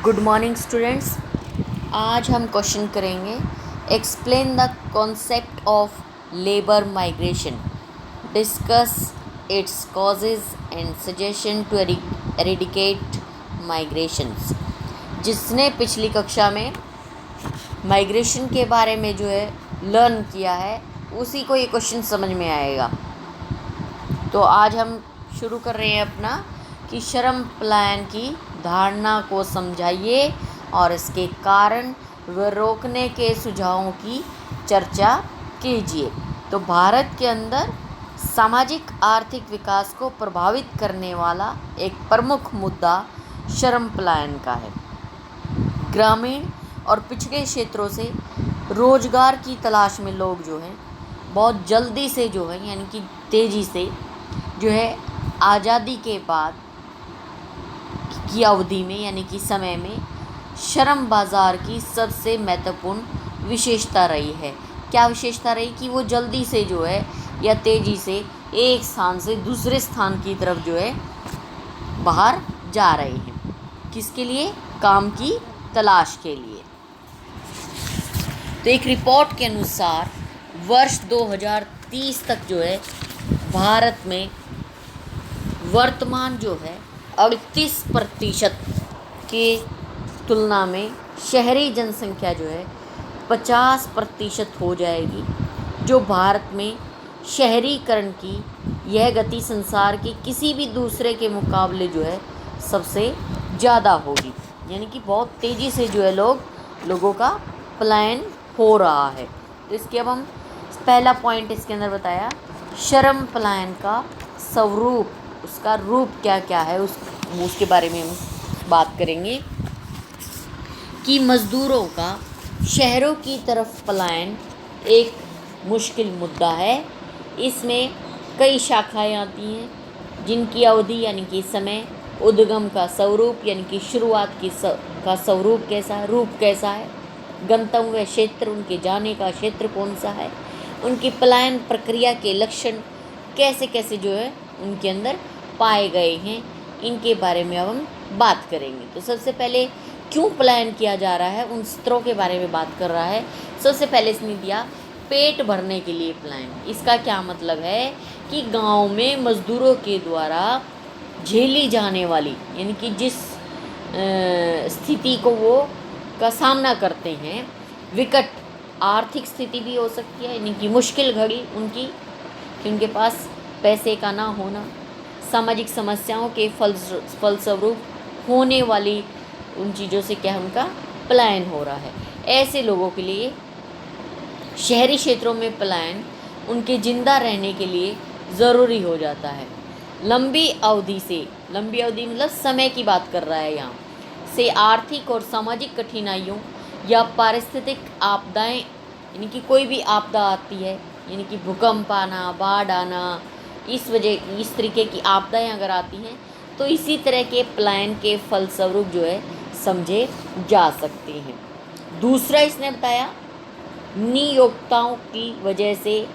Good morning students. आज हम question करेंगे explain the concept of labour migration, discuss its causes and suggestion to eradicate migrations. जिसने पिछली कक्षा में माइग्रेशन के बारे में लर्न किया है उसी को ये क्वेश्चन समझ में आएगा। तो आज हम शुरू कर रहे हैं अपना कि श्रम पलायन की धारणा को समझाइए और इसके कारण व रोकने के सुझावों की चर्चा कीजिए। तो भारत के अंदर सामाजिक आर्थिक विकास को प्रभावित करने वाला एक प्रमुख मुद्दा श्रम पलायन का है। ग्रामीण और पिछड़े क्षेत्रों से रोजगार की तलाश में लोग बहुत जल्दी से यानी कि तेज़ी से आज़ादी के बाद की अवधि में यानी कि समय में श्रम बाज़ार की सबसे महत्वपूर्ण विशेषता रही है। क्या विशेषता रही कि वो जल्दी से या तेज़ी से एक स्थान से दूसरे स्थान की तरफ बाहर जा रहे हैं। किसके लिए? काम की तलाश के लिए। तो एक रिपोर्ट के अनुसार वर्ष 2030 तक भारत में वर्तमान 38% के तुलना में शहरी जनसंख्या 50% हो जाएगी। जो भारत में शहरीकरण की यह गति संसार के किसी भी दूसरे के मुकाबले सबसे ज़्यादा होगी। यानी कि बहुत तेज़ी से लोगों का पलायन हो रहा है। तो इसके अब हम पहला पॉइंट इसके अंदर बताया श्रम पलायन का स्वरूप, उसका रूप क्या क्या है उसके बारे में हम बात करेंगे कि मज़दूरों का शहरों की तरफ पलायन एक मुश्किल मुद्दा है। इसमें कई शाखाएं आती हैं जिनकी अवधि यानी कि समय, उद्गम का स्वरूप यानी कि शुरुआत का स्वरूप कैसा है, रूप कैसा है, गंतव्य क्षेत्र, उनके जाने का क्षेत्र कौन सा है, उनकी पलायन प्रक्रिया के लक्षण कैसे कैसे उनके अंदर पाए गए हैं, इनके बारे में अब हम बात करेंगे। तो सबसे पहले क्यों पलायन किया जा रहा है उन स्तरों के बारे में बात कर रहा है। सबसे पहले इसने दिया पेट भरने के लिए पलायन। इसका क्या मतलब है कि गांव में मज़दूरों के द्वारा झेली जाने वाली यानी कि जिस स्थिति को वो का सामना करते हैं, विकट आर्थिक स्थिति भी हो सकती है यानी कि मुश्किल घड़ी उनकी कि उनके पास पैसे का ना होना, सामाजिक समस्याओं के फलस्वरूप होने वाली उन चीज़ों से उनका पलायन हो रहा है। ऐसे लोगों के लिए शहरी क्षेत्रों में पलायन उनके जिंदा रहने के लिए ज़रूरी हो जाता है। लंबी अवधि मतलब समय की बात कर रहा है यहाँ से आर्थिक और सामाजिक कठिनाइयों या पारिस्थितिक आपदाएं यानी कि कोई भी आपदा आती है यानी कि भूकंप आना, बाढ़ आना, इस तरीके की आपदाएं अगर आती हैं तो इसी तरह के पलायन के फलस्वरूप समझे जा सकते हैं। दूसरा इसने बताया नियोक्ताओं की वजह से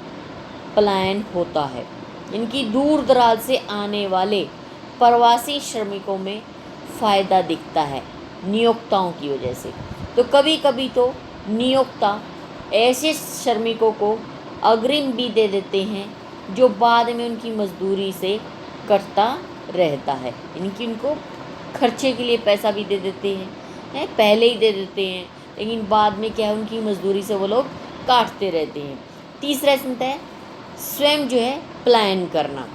पलायन होता है। इनकी दूर दराज से आने वाले प्रवासी श्रमिकों में फ़ायदा दिखता है नियोक्ताओं की वजह से। तो कभी कभी तो नियोक्ता ऐसे श्रमिकों को अग्रिम भी दे देते हैं जो बाद में उनकी मजदूरी से कटता रहता है। इनकी उनको खर्चे के लिए पैसा भी दे देते हैं, पहले ही दे देते हैं, लेकिन बाद में उनकी मजदूरी से वो लोग काटते रहते हैं। तीसरा इसमें है स्वयं पलायन करना।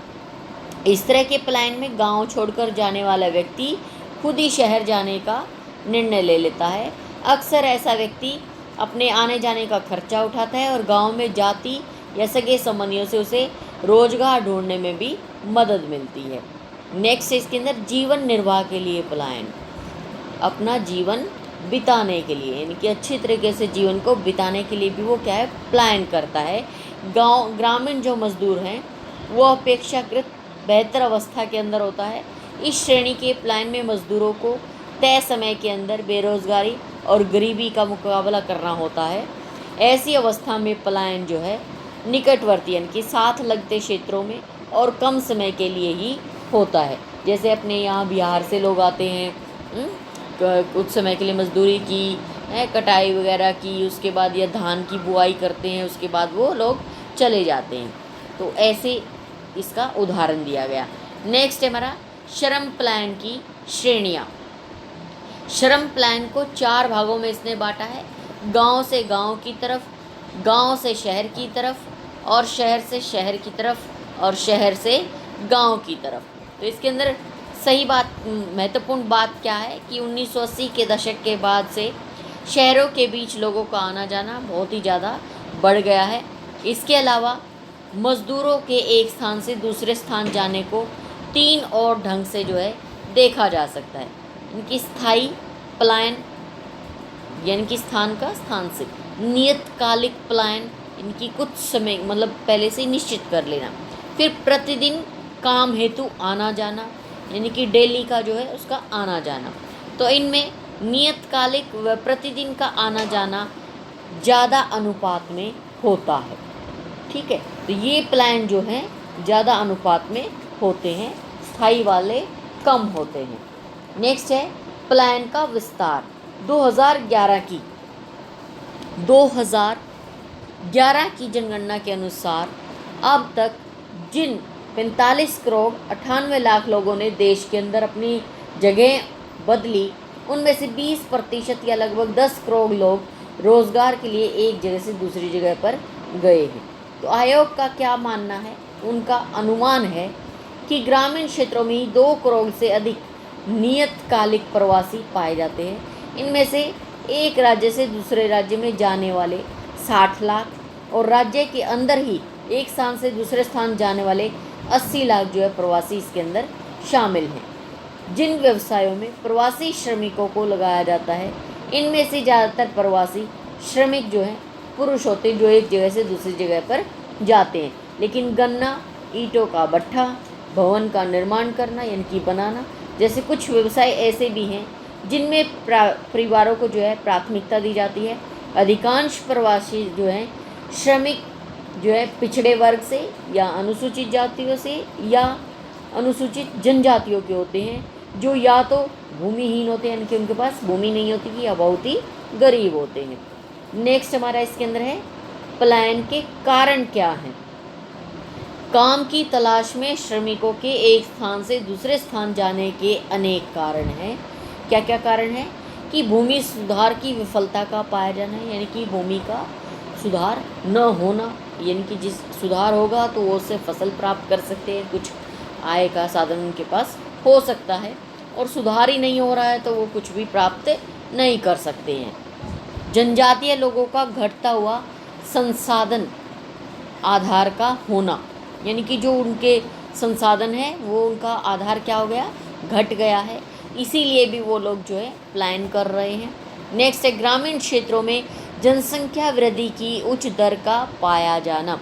इस तरह के पलायन में गांव छोड़कर जाने वाला व्यक्ति खुद ही शहर जाने का निर्णय ले लेता है। अक्सर ऐसा व्यक्ति अपने आने जाने का खर्चा उठाता है और गांव में जाति या सगे संबंधियों से उसे रोजगार ढूंढने में भी मदद मिलती है। नेक्स्ट इसके अंदर जीवन निर्वाह के लिए पलायन, अपना जीवन बिताने के लिए यानी कि अच्छी तरीके से जीवन को बिताने के लिए भी वो पलायन करता है। ग्रामीण जो मजदूर हैं वो अपेक्षाकृत बेहतर अवस्था के अंदर होता है। इस श्रेणी के पलायन में मजदूरों को तय समय के अंदर बेरोजगारी और गरीबी का मुकाबला करना होता है। ऐसी अवस्था में पलायन निकटवर्ती यानी कि साथ लगते क्षेत्रों में और कम समय के लिए ही होता है। जैसे अपने यहाँ बिहार से लोग आते हैं कुछ समय के लिए मजदूरी की है, कटाई वगैरह की, उसके बाद या धान की बुआई करते हैं, उसके बाद वो लोग चले जाते हैं। तो ऐसे इसका उदाहरण दिया गया। नेक्स्ट है हमारा श्रम प्लान की श्रेणियाँ। श्रम प्लान को 4 भागों में इसने बांटा है। गांव से गांव की तरफ, गांव से शहर की तरफ, और शहर से शहर की तरफ, और शहर से गांव की तरफ। तो इसके अंदर सही बात, महत्वपूर्ण बात क्या है कि 1980 के दशक के बाद से शहरों के बीच लोगों का आना जाना बहुत ही ज़्यादा बढ़ गया है। इसके अलावा मज़दूरों के एक स्थान से दूसरे स्थान जाने को 3 और ढंग से जो है देखा जा सकता है। इनकी स्थायी पलायन, यानी कि स्थान का स्थान से, नियतकालिक पलायन, इनकी कुछ समय मतलब पहले से निश्चित कर लेना, फिर प्रतिदिन काम हेतु आना जाना, यानी कि डेली का जो है उसका आना जाना। तो इनमें नियतकालिक व प्रतिदिन का आना जाना ज़्यादा अनुपात में होता है। ठीक है, तो ये प्लान जो हैं ज़्यादा अनुपात में होते हैं, स्थायी वाले कम होते हैं। नेक्स्ट है प्लान का विस्तार। 2011 की जनगणना के अनुसार अब तक जिन 45 करोड़ 98 लाख लोगों ने देश के अंदर अपनी जगह बदली, उनमें से 20% या लगभग 10 करोड़ लोग रोज़गार के लिए एक जगह से दूसरी जगह पर गए हैं। तो आयोग का क्या मानना है? उनका अनुमान है कि ग्रामीण क्षेत्रों में ही 2 करोड़ से अधिक नियतकालिक प्रवासी पाए जाते हैं। इनमें से एक राज्य से दूसरे राज्य में जाने वाले 60 लाख और राज्य के अंदर ही एक स्थान से दूसरे स्थान जाने वाले 80 लाख जो है प्रवासी इसके अंदर शामिल हैं। जिन व्यवसायों में प्रवासी श्रमिकों को लगाया जाता है, इनमें से ज़्यादातर प्रवासी श्रमिक जो हैं पुरुष होते हैं, जो एक जगह से दूसरी जगह पर जाते हैं। लेकिन गन्ना, ईंटों का भट्ठा, भवन का निर्माण करना यानी कि बनाना जैसे कुछ व्यवसाय ऐसे भी हैं जिनमें परिवारों को जो है प्राथमिकता दी जाती है। अधिकांश प्रवासी जो हैं श्रमिक जो है पिछड़े वर्ग से या अनुसूचित जातियों से या अनुसूचित जनजातियों के होते हैं, जो या तो भूमिहीन होते हैं, यानी कि उनके पास भूमि नहीं होती, या बहुत ही गरीब होते हैं। नेक्स्ट हमारा इसके अंदर है पलायन के कारण क्या हैं। काम की तलाश में श्रमिकों के एक स्थान से दूसरे स्थान जाने के अनेक कारण हैं। क्या क्या कारण हैं? कि भूमि सुधार की विफलता का पाया जाना है, यानी कि भूमि का सुधार न होना, यानी कि जिस सुधार होगा तो वो उससे फसल प्राप्त कर सकते हैं, कुछ आय का साधन उनके पास हो सकता है, और सुधार ही नहीं हो रहा है तो वो कुछ भी प्राप्त नहीं कर सकते हैं। जनजातीय लोगों का घटता हुआ संसाधन आधार का होना, यानी कि जो उनके संसाधन है वो उनका आधार क्या हो गया, घट गया है, इसीलिए भी वो लोग जो है प्लान कर रहे हैं। नेक्स्ट है ग्रामीण क्षेत्रों में जनसंख्या वृद्धि की उच्च दर का पाया जाना।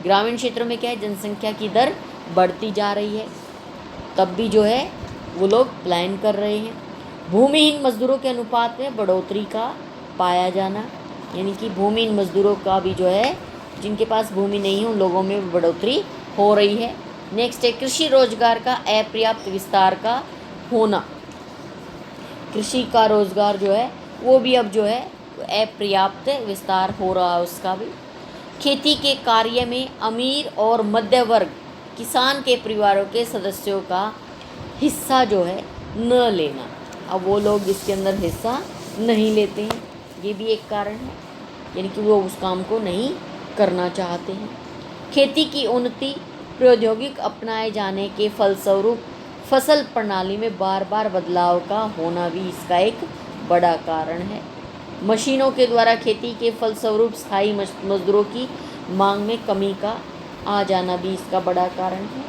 ग्रामीण क्षेत्रों में क्या है, जनसंख्या की दर बढ़ती जा रही है, तब भी जो है वो लोग प्लान कर रहे हैं। भूमिहीन मजदूरों के अनुपात में बढ़ोतरी का पाया जाना, यानी कि भूमिहीन मजदूरों का भी जो है, जिनके पास भूमि नहीं है उन लोगों में बढ़ोतरी हो रही है। नेक्स्ट है कृषि रोजगार का अपर्याप्त विस्तार का होना। कृषि का रोजगार जो है वो भी अब जो है अपर्याप्त विस्तार हो रहा है उसका भी। खेती के कार्य में अमीर और मध्य वर्ग किसान के परिवारों के सदस्यों का हिस्सा जो है न लेना, अब वो लोग इसके अंदर हिस्सा नहीं लेते हैं, ये भी एक कारण है, यानी कि वो उस काम को नहीं करना चाहते हैं। खेती की उन्नति प्रौद्योगिक अपनाए जाने के फलस्वरूप फसल प्रणाली में बार बार बदलाव का होना भी इसका एक बड़ा कारण है। मशीनों के द्वारा खेती के फलस्वरूप स्थायी मजदूरों की मांग में कमी का आ जाना भी इसका बड़ा कारण है।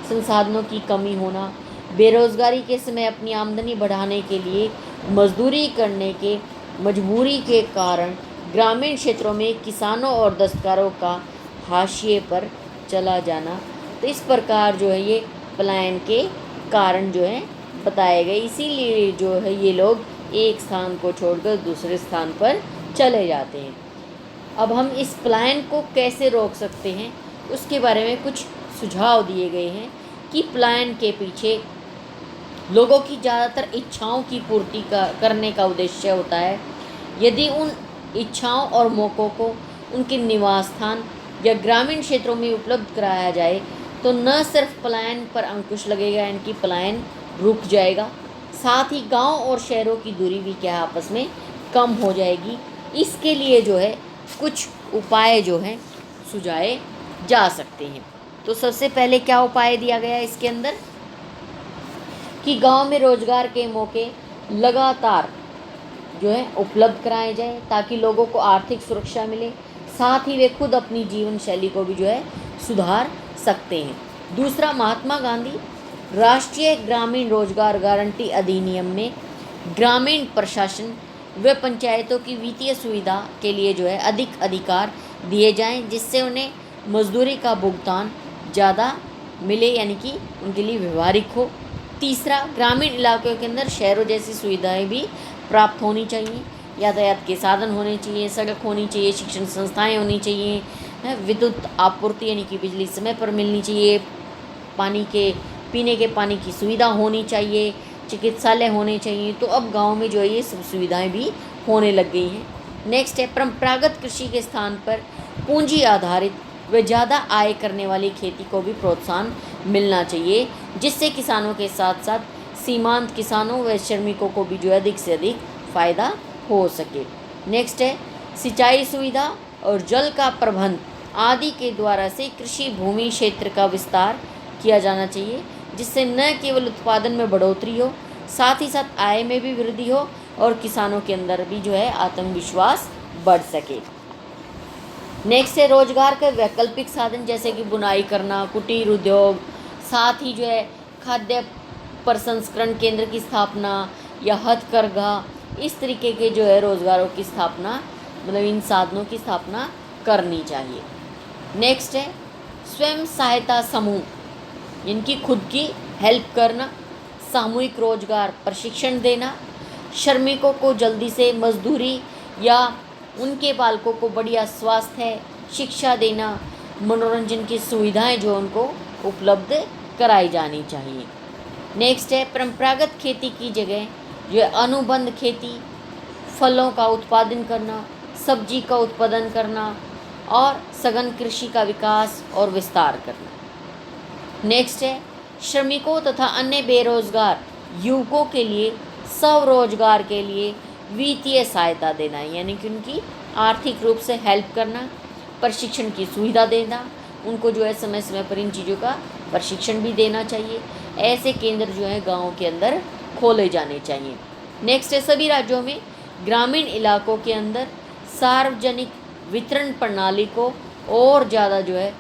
संसाधनों की कमी होना, बेरोजगारी के समय अपनी आमदनी बढ़ाने के लिए मजदूरी करने के मजबूरी के कारण ग्रामीण क्षेत्रों में किसानों और दस्तकारों का हाशिए पर चला जाना। तो इस प्रकार जो है ये पलायन के कारण जो है बताए गए, इसीलिए जो है ये लोग एक स्थान को छोड़कर दूसरे स्थान पर चले जाते हैं। अब हम इस पलायन को कैसे रोक सकते हैं उसके बारे में कुछ सुझाव दिए गए हैं कि पलायन के पीछे लोगों की ज़्यादातर इच्छाओं की पूर्ति करने का उद्देश्य होता है। यदि उन इच्छाओं और मौक़ों को उनके निवास स्थान या ग्रामीण क्षेत्रों में उपलब्ध कराया जाए तो न सिर्फ पलायन पर अंकुश लगेगा, यानी कि पलायन रुक जाएगा, साथ ही गांव और शहरों की दूरी भी क्या आपस में कम हो जाएगी। इसके लिए जो है कुछ उपाय जो हैं सुझाए जा सकते हैं। तो सबसे पहले क्या उपाय दिया गया है इसके अंदर कि गांव में रोजगार के मौके लगातार जो है उपलब्ध कराए जाएं ताकि लोगों को आर्थिक सुरक्षा मिले, साथ ही वे खुद अपनी जीवन शैली को भी जो है सुधार सकते हैं। दूसरा, महात्मा गांधी राष्ट्रीय ग्रामीण रोजगार गारंटी अधिनियम में ग्रामीण प्रशासन व पंचायतों की वित्तीय सुविधा के लिए जो है अधिक अधिकार दिए जाएं, जिससे उन्हें मजदूरी का भुगतान ज़्यादा मिले, यानी कि उनके लिए व्यवहारिक हो। तीसरा, ग्रामीण इलाकों के अंदर शहरों जैसी सुविधाएं भी प्राप्त होनी चाहिए। यातायात के साधन होने चाहिए, सड़क होनी चाहिए, शिक्षण संस्थाएं होनी चाहिए, विद्युत आपूर्ति यानी कि बिजली समय पर मिलनी चाहिए, पानी के पीने के पानी की सुविधा होनी चाहिए, चिकित्सालय होने चाहिए। तो अब गांव में जो है ये सब सुविधाएं भी होने लग गई हैं। नेक्स्ट है, परंपरागत कृषि के स्थान पर पूंजी आधारित व ज़्यादा आय करने वाली खेती को भी प्रोत्साहन मिलना चाहिए, जिससे किसानों के साथ साथ सीमांत किसानों व श्रमिकों को भी जो है अधिक से अधिक फ़ायदा हो सके। नेक्स्ट है, सिंचाई सुविधा और जल का प्रबंध आदि के द्वारा से कृषि भूमि क्षेत्र का विस्तार किया जाना चाहिए, जिससे न केवल उत्पादन में बढ़ोतरी हो, साथ ही साथ आय में भी वृद्धि हो और किसानों के अंदर भी जो है आत्मविश्वास बढ़ सके। नेक्स्ट है, रोजगार के वैकल्पिक साधन जैसे कि बुनाई करना, कुटीर उद्योग, साथ ही जो है खाद्य प्रसंस्करण केंद्र की स्थापना या हथकरघा, इस तरीके के जो है रोजगारों की स्थापना, मतलब इन साधनों की स्थापना करनी चाहिए। नेक्स्ट है, स्वयं सहायता समूह, इनकी खुद की हेल्प करना, सामूहिक रोजगार प्रशिक्षण देना, श्रमिकों को जल्दी से मजदूरी या उनके बालकों को बढ़िया स्वास्थ्य शिक्षा देना, मनोरंजन की सुविधाएं जो उनको उपलब्ध कराई जानी चाहिए। नेक्स्ट है, परंपरागत खेती की जगह जो है अनुबंध खेती, फलों का उत्पादन करना, सब्जी का उत्पादन करना और सघन कृषि का विकास और विस्तार करना। नेक्स्ट है, श्रमिकों तथा अन्य बेरोजगार युवकों के लिए स्वरोजगार के लिए वित्तीय सहायता देना, यानी कि उनकी आर्थिक रूप से हेल्प करना, प्रशिक्षण की सुविधा देना, उनको जो है समय समय पर इन चीज़ों का प्रशिक्षण भी देना चाहिए। ऐसे केंद्र जो है गाँव के अंदर खोले जाने चाहिए। नेक्स्ट है, सभी राज्यों में ग्रामीण इलाकों के अंदर सार्वजनिक वितरण प्रणाली को और ज़्यादा जो है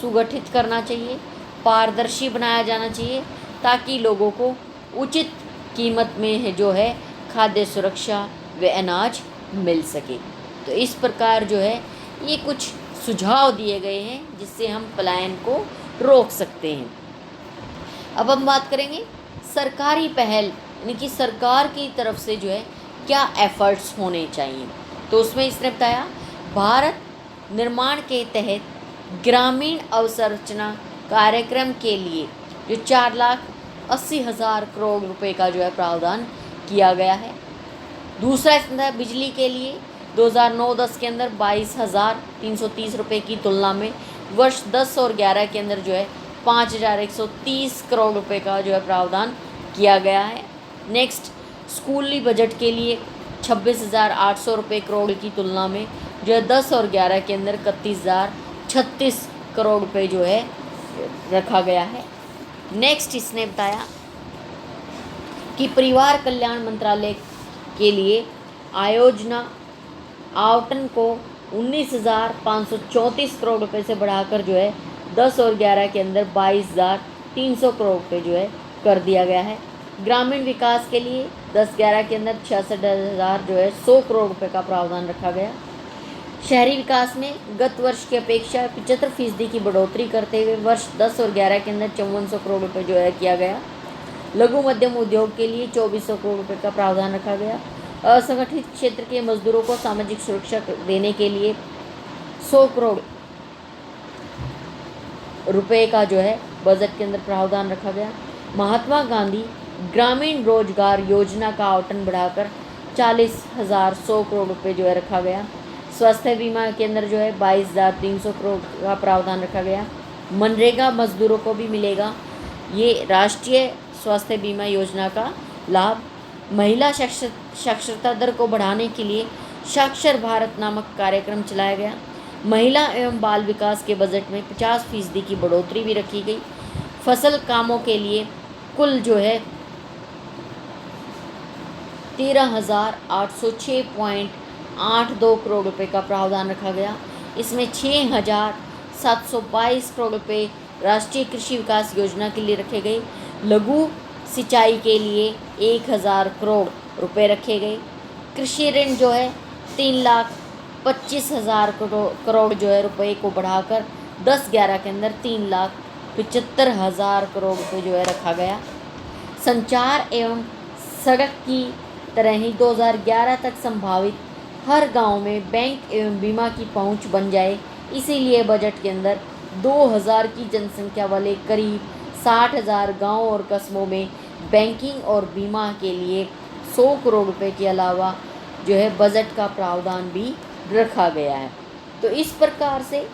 सुगठित करना चाहिए, पारदर्शी बनाया जाना चाहिए, ताकि लोगों को उचित कीमत में जो है खाद्य सुरक्षा व अनाज मिल सके। तो इस प्रकार जो है ये कुछ सुझाव दिए गए हैं जिससे हम पलायन को रोक सकते हैं। अब हम बात करेंगे सरकारी पहल, यानी कि सरकार की तरफ से जो है क्या एफर्ट्स होने चाहिए। तो उसमें इसने बताया, भारत निर्माण के तहत ग्रामीण अवसंरचना कार्यक्रम के लिए जो 4,80,000 करोड़ रुपए का जो है प्रावधान किया गया है। दूसरा इसमें है, बिजली के लिए 2009-10 के अंदर 22,330 रुपये की तुलना में वर्ष 10 और 11 के अंदर जो है 5,130 करोड़ रुपए का जो है प्रावधान किया गया है। नेक्स्ट, स्कूली बजट के लिए 26,800 रुपये करोड़ की तुलना में जो है 10 और 11 के अंदर 31,036 करोड़ रुपए जो है रखा गया है। नेक्स्ट इसने बताया कि परिवार कल्याण मंत्रालय के लिए आयोजना आवंटन को 19,534 करोड़ रुपए से बढ़ाकर जो है 10 और 11 के अंदर 22,300 करोड़ रुपए जो है कर दिया गया है। ग्रामीण विकास के लिए 10-11 के अंदर 66,000 जो है 100 करोड़ रुपए का प्रावधान रखा गया। शहरी विकास में गत वर्ष की अपेक्षा 75% की बढ़ोतरी करते हुए वर्ष 10 और 11 के अंदर 5400 करोड़ रुपए जो है किया गया। लघु मध्यम उद्योग के लिए 2400 करोड़ रुपए का प्रावधान रखा गया। असंगठित क्षेत्र के मजदूरों को सामाजिक सुरक्षा देने के लिए 100 करोड़ रुपए का जो है बजट के अंदर प्रावधान रखा गया। महात्मा गांधी ग्रामीण रोजगार योजना का आवंटन बढ़ाकर 40,100 करोड़ रुपए जो है रखा गया। स्वास्थ्य बीमा के अंदर जो है 22,300 करोड़ का प्रावधान रखा गया। मनरेगा मजदूरों को भी मिलेगा ये राष्ट्रीय स्वास्थ्य बीमा योजना का लाभ। महिला साक्षरता दर को बढ़ाने के लिए साक्षर भारत नामक कार्यक्रम चलाया गया। महिला एवं बाल विकास के बजट में 50% की बढ़ोतरी भी रखी गई। फसल कामों के लिए कुल जो है 13,806.82 करोड़ रुपए का प्रावधान रखा गया। इसमें 6,722 करोड़ रुपए राष्ट्रीय कृषि विकास योजना के लिए रखे गए। लघु सिंचाई के लिए 1,000 करोड़ रुपए रखे गए। कृषि ऋण जो है 3,25,000 करोड़ जो है रुपए को बढ़ाकर 10-11 के अंदर 3,75,000 करोड़ रुपए जो है रखा गया। संचार एवं सड़क की तरह ही 2011 तक संभावित हर गांव में बैंक एवं बीमा की पहुंच बन जाए, इसीलिए बजट के अंदर 2000 की जनसंख्या वाले करीब 60,000 गाँव और कस्बों में बैंकिंग और बीमा के लिए 100 करोड़ रुपए के अलावा जो है बजट का प्रावधान भी रखा गया है। तो इस प्रकार से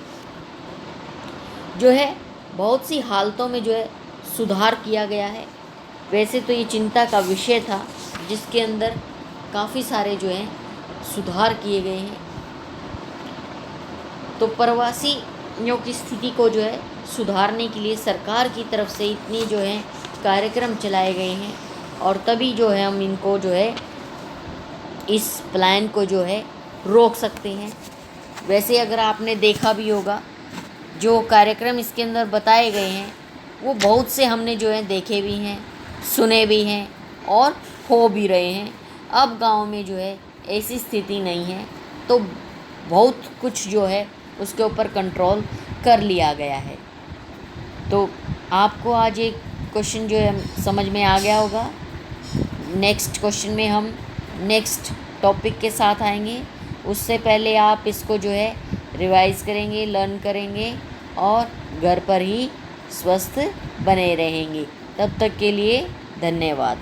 जो है बहुत सी हालतों में जो है सुधार किया गया है। वैसे तो ये चिंता का विषय था जिसके अंदर काफ़ी सारे जो हैं सुधार किए गए हैं। तो प्रवासियों की स्थिति को जो है सुधारने के लिए सरकार की तरफ से इतनी जो है कार्यक्रम चलाए गए हैं और तभी जो है हम इनको जो है इस प्लान को जो है रोक सकते हैं। वैसे अगर आपने देखा भी होगा जो कार्यक्रम इसके अंदर बताए गए हैं वो बहुत से हमने जो है देखे भी हैं, सुने भी हैं और हो भी रहे हैं। अब गांव में जो है ऐसी स्थिति नहीं है, तो बहुत कुछ जो है उसके ऊपर कंट्रोल कर लिया गया है। तो आपको आज एक क्वेश्चन जो है समझ में आ गया होगा। नेक्स्ट क्वेश्चन में हम नेक्स्ट टॉपिक के साथ आएंगे। उससे पहले आप इसको जो है रिवाइज करेंगे, लर्न करेंगे और घर पर ही स्वस्थ बने रहेंगे। तब तक के लिए धन्यवाद।